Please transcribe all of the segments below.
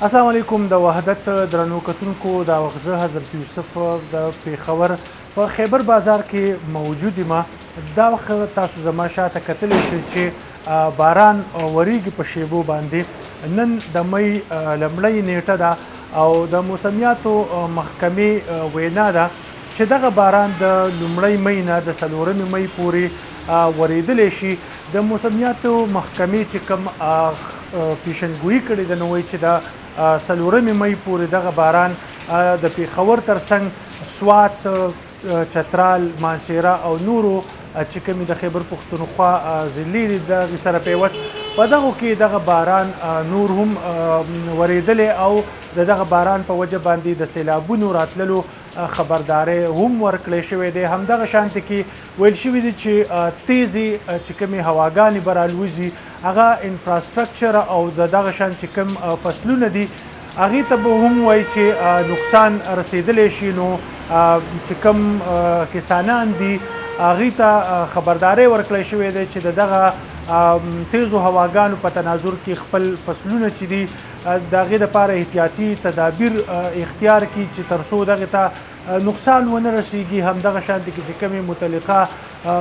السلام علیکم د وحدت درنو کتونکو دا وغزه حضرت یوسف د پیښور په خیبر بازار کې موجود ما دا وخت تاسو زما شاته کتلی شئ چې باران وریږي په شیبو باندې نن د می لمړۍ نیټه ده او د موسمیاتو محکمې وینا ده چې دغه باران د لومړۍ می نه د څلورمې می پورې ورېدلی شي د موسمیاتو محکمې چې کوم پیشنګویي کړې ده نو وایي چې د څلورمې می پورې دغه باران د پیښور ترڅنګ سوات چترال مانسیرا او نورو چې کومې د خیبر پښتونخوا ضلعې دي دغې سره پیوست په دغو کې دغه باران نور هم ورېدلی او د دغه باران په وجه باندې د سیلابونو راتللو خبرداری هم ورکړی شوی دی. همدغه شانتې کې ویل شوي دي چې تیزې چې کومې هواګانې به رالوځي هغه انفراسټرکچر او د دغه شان چې کوم فصلونه دي هغې ته به هم وایي چې نقصان رسیدلی شي نو چې کوم کسانان دي هغې ته خبرداری ورکړی شوی دی چې د دغه تیزو هواګانو په تناظر کې خپل فصلونه چې دي د هغې دپاره احتیاطي تدابیر اختیار کړي چې تر څو دغې ته نقصان ونه رسیږي. همدغه شانتې کې چې کومې متعلقه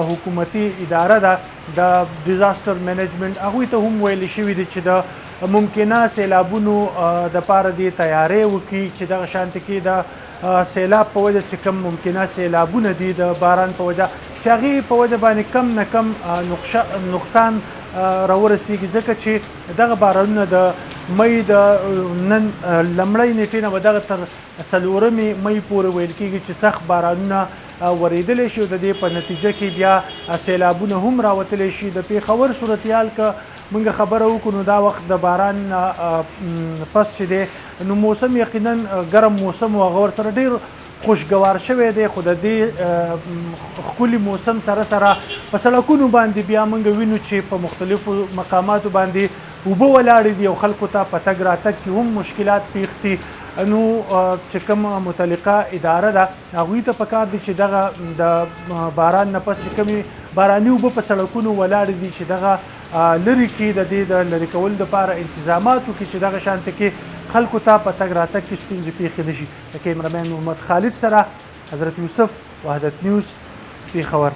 حکومتي اداره ده د ډیزاسټر منیجمنټ هغوی ته هم ویلی شوي دي چې د ممکنه سیلابونو دپاره دې تیاری وکړي چې دغه شانتې کې د سیلاب په وجه چې کوم ممکنه سیلابونه دي د باران په وجه چې هغې په وجه باندې کم نه کم نقصان راورسیږي ځکه چې دغه بارانونه د می د نن لمړۍ نیټې نه به دغه تر څلورمې می پورې ویل کېږي چې سخت بارانونه ورېدلی شي او د دې په نتیجه کې بیا سیلابونه هم راوتلی شي. د پیښور صورتحال که موږ خبره وکړو نو دا وخت د باران پس چې دی نو موسم یقینا ګرم موسم و هغه ورسره ډېر خوشګوار شوی دی خو د دې ښکلي موسم سره سره په سړکونو باندې بیا موږ وینو چې په مختلفو مقاماتو باندې اوبه ولاړې دي او خلکو ته په تګ راتګ کې هم مشکلات پیښ دي. نو چې کومه متعلقه اداره ده هغوی ته پکار دي چې دغه د باران نه پس چې کومې باراني اوبه په سړکونو ولاړې دي چې دغه لرې کړي د دې د لرې کولو دپاره انتظامات وکړي چې دغه شانتې کې خلکو ته په تګ راتګ کې ستونزې پیښې نه شي. د کیمرمین محمد خالد سره حضرت یوسف، وحدت نیوز، پیښور.